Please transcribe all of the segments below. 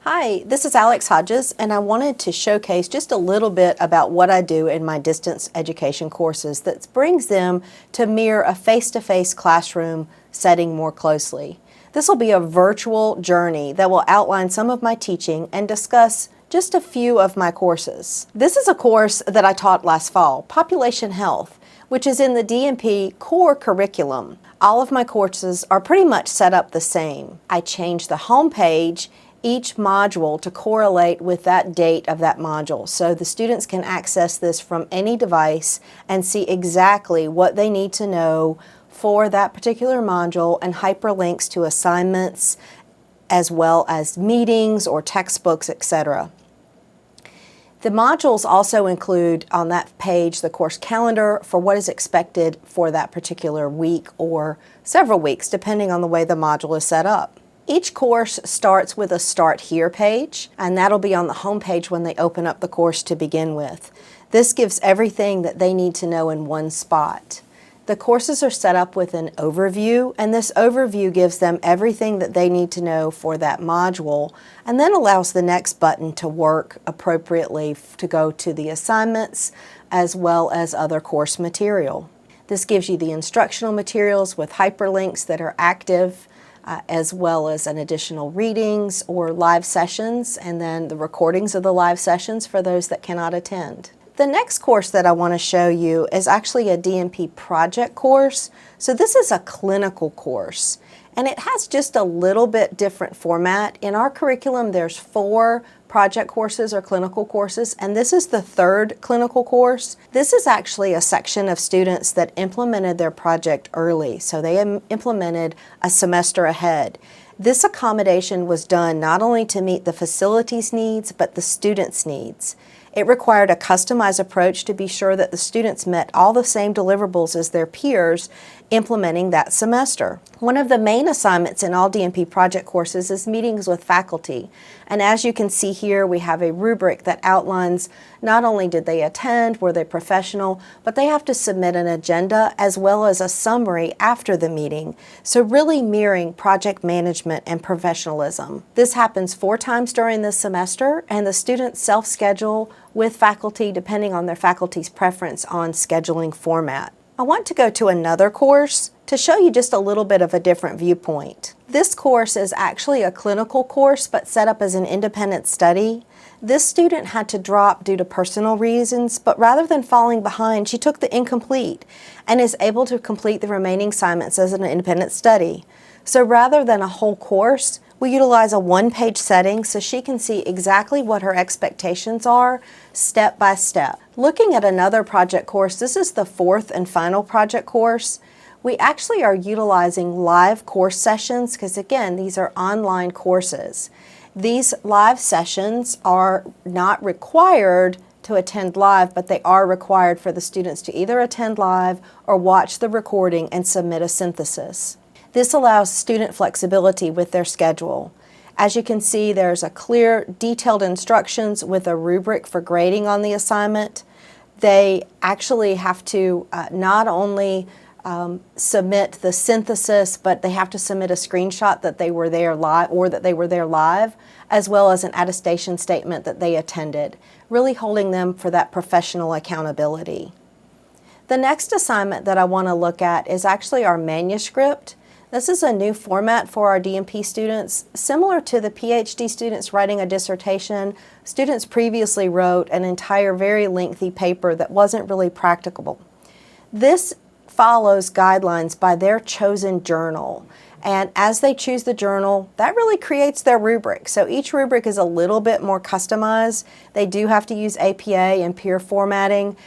Hi, this is Alex Hodges, and I wanted to showcase just a little bit about what I do in my distance education courses that brings them to mirror a face-to-face classroom setting more closely. This will be a virtual journey that will outline some of my teaching and discuss just a few of my courses. This is a course that I taught last fall, Population Health, which is in the D&P core curriculum. All of my courses are pretty much set up the same. I changed the home page each module to correlate with that date of that module. So the students can access this from any device and see exactly what they need to know for that particular module and hyperlinks to assignments as well as meetings or textbooks, etc. The modules also include on that page the course calendar for what is expected for that particular week or several weeks, depending on the way the module is set up. Each course starts with a Start Here page, and that'll be on the home page when they open up the course to begin with. This gives everything that they need to know in one spot. The courses are set up with an overview, and this overview gives them everything that they need to know for that module, and then allows the next button to work appropriately to go to the assignments as well as other course material. This gives you the instructional materials with hyperlinks that are active, as well as an additional readings or live sessions, and then the recordings of the live sessions for those that cannot attend. The next course that I want to show you is actually a D&P project course. So this is a clinical course, and it has just a little bit different format. In our curriculum, there's 4 project courses or clinical courses, and this is the 3rd clinical course. This is actually a section of students that implemented their project early, so they implemented a semester ahead. This accommodation was done not only to meet the facilities needs, but the students' needs. It required a customized approach to be sure that the students met all the same deliverables as their peers implementing that semester. One of the main assignments in all D&P project courses is meetings with faculty. And as you can see here, we have a rubric that outlines not only did they attend, were they professional, but they have to submit an agenda as well as a summary after the meeting. So really mirroring project management and professionalism. This happens 4 times during the semester, and the students self-schedule with faculty depending on their faculty's preference on scheduling format. I want to go to another course to show you just a little bit of a different viewpoint. This course is actually a clinical course but set up as an independent study. This student had to drop due to personal reasons, but rather than falling behind, she took the incomplete and is able to complete the remaining assignments as an independent study. So rather than a whole course, we utilize a 1-page setting so she can see exactly what her expectations are step by step. Looking at another project course, this is the 4th and final project course. We actually are utilizing live course sessions because, again, these are online courses. These live sessions are not required to attend live, but they are required for the students to either attend live or watch the recording and submit a synthesis. This allows student flexibility with their schedule. As you can see, there's a clear, detailed instructions with a rubric for grading on the assignment. They actually have to not only submit the synthesis, but they have to submit a screenshot that they were there live or that they were there live, as well as an attestation statement that they attended, really holding them for that professional accountability. The next assignment that I want to look at is actually our manuscript. This is a new format for our D&P students. Similar to the PhD students writing a dissertation, students previously wrote an entire very lengthy paper that wasn't really practicable. This follows guidelines by their chosen journal. And as they choose the journal, that really creates their rubric. So each rubric is a little bit more customized. They do have to use APA and peer formatting,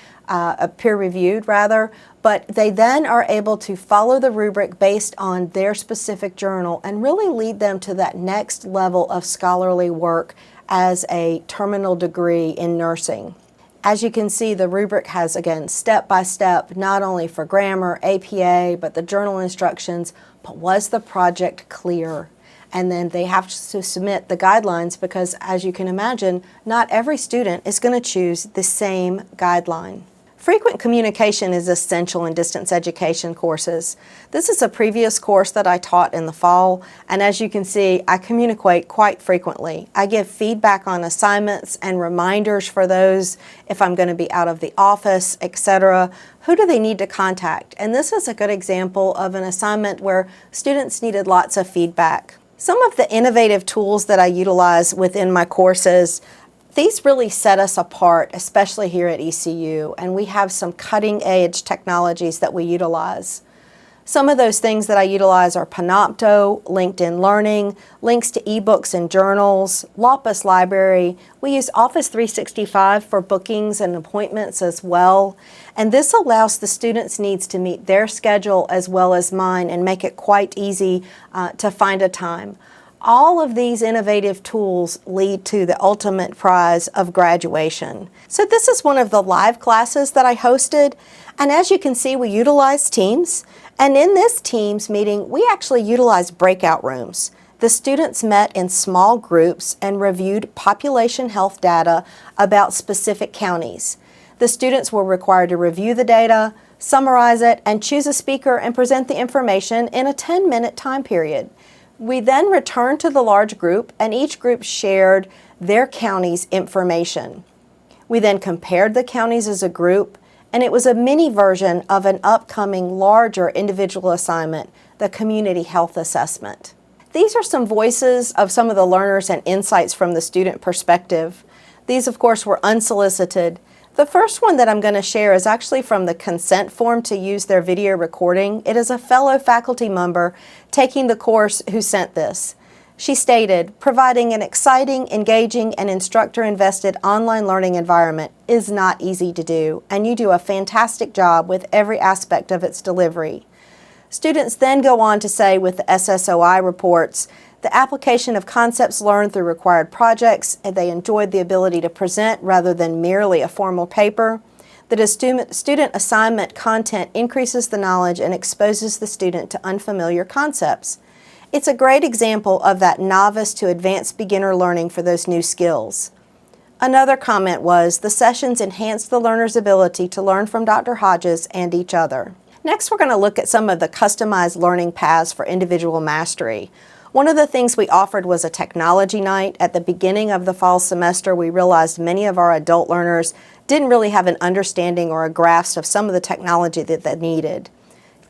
peer-reviewed rather, but they then are able to follow the rubric based on their specific journal and really lead them to that next level of scholarly work as a terminal degree in nursing. As you can see, the rubric has, again, step-by-step, not only for grammar, APA, but the journal instructions, but was the project clear? And then they have to submit the guidelines because, as you can imagine, not every student is going to choose the same guideline. Frequent communication is essential in distance education courses. This is a previous course that I taught in the fall, and as you can see, I communicate quite frequently. I give feedback on assignments and reminders for those if I'm going to be out of the office, etc. Who do they need to contact? And this is a good example of an assignment where students needed lots of feedback. Some of the innovative tools that I utilize within my courses, these really set us apart, especially here at ECU, and we have some cutting-edge technologies that we utilize. Some of those things that I utilize are Panopto, LinkedIn Learning, links to ebooks and journals, Lapis Library. We use Office 365 for bookings and appointments as well, and this allows the students' needs to meet their schedule as well as mine and make it quite easy to find a time. All of these innovative tools lead to the ultimate prize of graduation. So this is one of the live classes that I hosted, and as you can see, we utilize Teams, and in this Teams meeting, we actually utilized breakout rooms. The students met in small groups and reviewed population health data about specific counties. The students were required to review the data, summarize it, and choose a speaker and present the information in a 10-minute time period. We then returned to the large group, and each group shared their county's information. We then compared the counties as a group, and it was a mini version of an upcoming larger individual assignment, the Community Health Assessment. These are some voices of some of the learners and insights from the student perspective. These, of course, were unsolicited. The first one that I'm going to share is actually from the consent form to use their video recording. It is a fellow faculty member taking the course who sent this. She stated, "Providing an exciting, engaging, and instructor-invested online learning environment is not easy to do, and you do a fantastic job with every aspect of its delivery." Students then go on to say with the SSOI reports, the application of concepts learned through required projects, and they enjoyed the ability to present rather than merely a formal paper. That a student assignment content increases the knowledge and exposes the student to unfamiliar concepts. It's a great example of that novice to advanced beginner learning for those new skills. Another comment was, the sessions enhanced the learner's ability to learn from Dr. Hodges and each other. Next, we're going to look at some of the customized learning paths for individual mastery. One of the things we offered was a technology night. At the beginning of the fall semester, we realized many of our adult learners didn't really have an understanding or a grasp of some of the technology that they needed.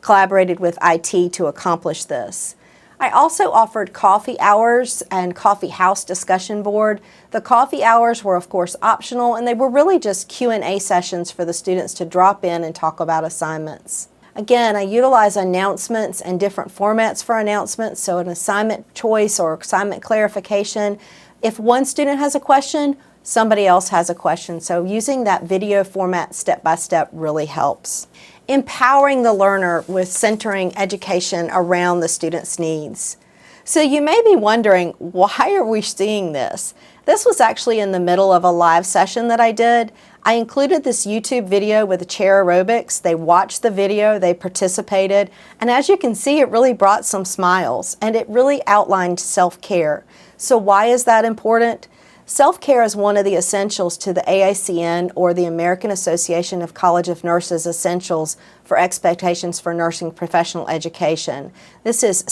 Collaborated with IT to accomplish this. I also offered coffee hours and coffee house discussion board. The coffee hours were of course optional, and they were really just Q&A sessions for the students to drop in and talk about assignments. Again, I utilize announcements and different formats for announcements, so an assignment choice or assignment clarification. If one student has a question, somebody else has a question, so using that video format step by step really helps. Empowering the learner with centering education around the student's needs. So you may be wondering, why are we seeing this? This was actually in the middle of a live session that I did. I included this YouTube video with the chair aerobics. They watched the video, they participated, and as you can see, it really brought some smiles, and it really outlined self-care. So why is that important? Self-care is one of the essentials to the AACN, or the American Association of College of Nurses, Essentials for Expectations for Nursing Professional Education. This is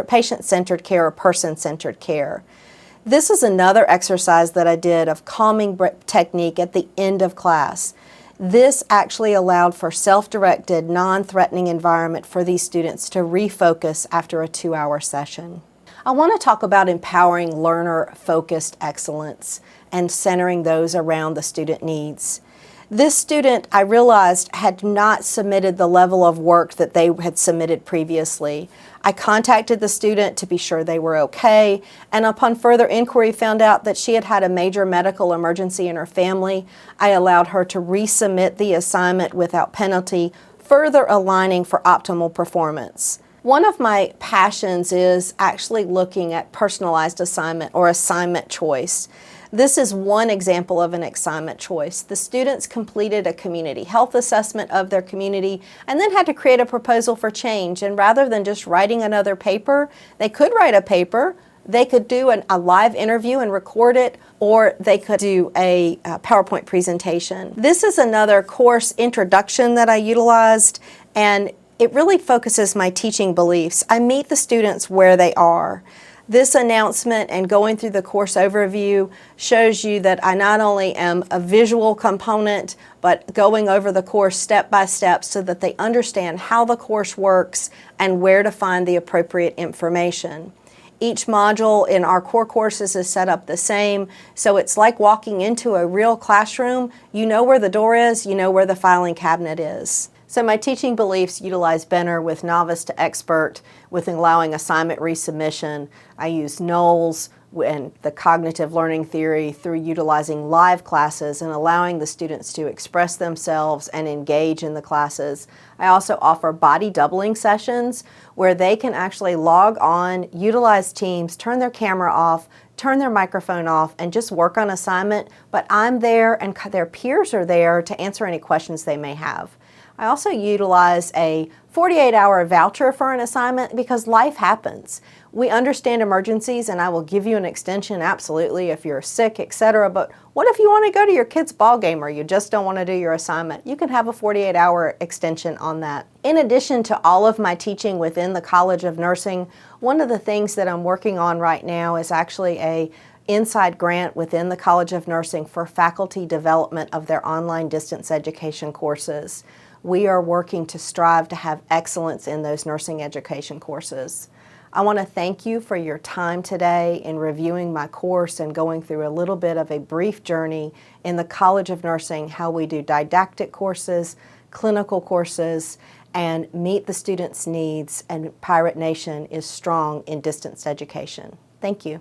patient-centered care or person-centered care. This is another exercise that I did of calming technique at the end of class. This actually allowed for self-directed, non-threatening environment for these students to refocus after a 2-hour session. I want to talk about empowering learner-focused excellence and centering those around the student needs. This student, I realized, had not submitted the level of work that they had submitted previously. I contacted the student to be sure they were okay, and upon further inquiry found out that she had had a major medical emergency in her family. I allowed her to resubmit the assignment without penalty, further aligning for optimal performance. One of my passions is actually looking at personalized assignment or assignment choice. This is one example of an assignment choice. The students completed a community health assessment of their community and then had to create a proposal for change. And rather than just writing another paper, they could write a paper, They could do a live interview and record it, or they could do a PowerPoint presentation. This is another course introduction that I utilized, and it really focuses my teaching beliefs. I meet the students where they are. This announcement and going through the course overview shows you that I not only am a visual component, but going over the course step by step so that they understand how the course works and where to find the appropriate information. Each module in our core courses is set up the same, so it's like walking into a real classroom. You know where the door is, you know where the filing cabinet is. So my teaching beliefs utilize Benner with novice to expert, with allowing assignment resubmission. I use Knowles and the cognitive learning theory through utilizing live classes and allowing the students to express themselves and engage in the classes. I also offer body doubling sessions where they can actually log on, utilize Teams, turn their camera off, turn their microphone off, and just work on assignment, but I'm there and their peers are there to answer any questions they may have. I also utilize a 48-hour voucher for an assignment because life happens. We understand emergencies, and I will give you an extension, absolutely, if you're sick, etc. But what if you want to go to your kid's ball game or you just don't want to do your assignment? You can have a 48-hour extension on that. In addition to all of my teaching within the College of Nursing, one of the things that I'm working on right now is actually a inside grant within the College of Nursing for faculty development of their online distance education courses. We are working to strive to have excellence in those nursing education courses. I want to thank you for your time today in reviewing my course and going through a little bit of a brief journey in the College of Nursing, how we do didactic courses, clinical courses, and meet the students' needs, and Pirate Nation is strong in distance education. Thank you.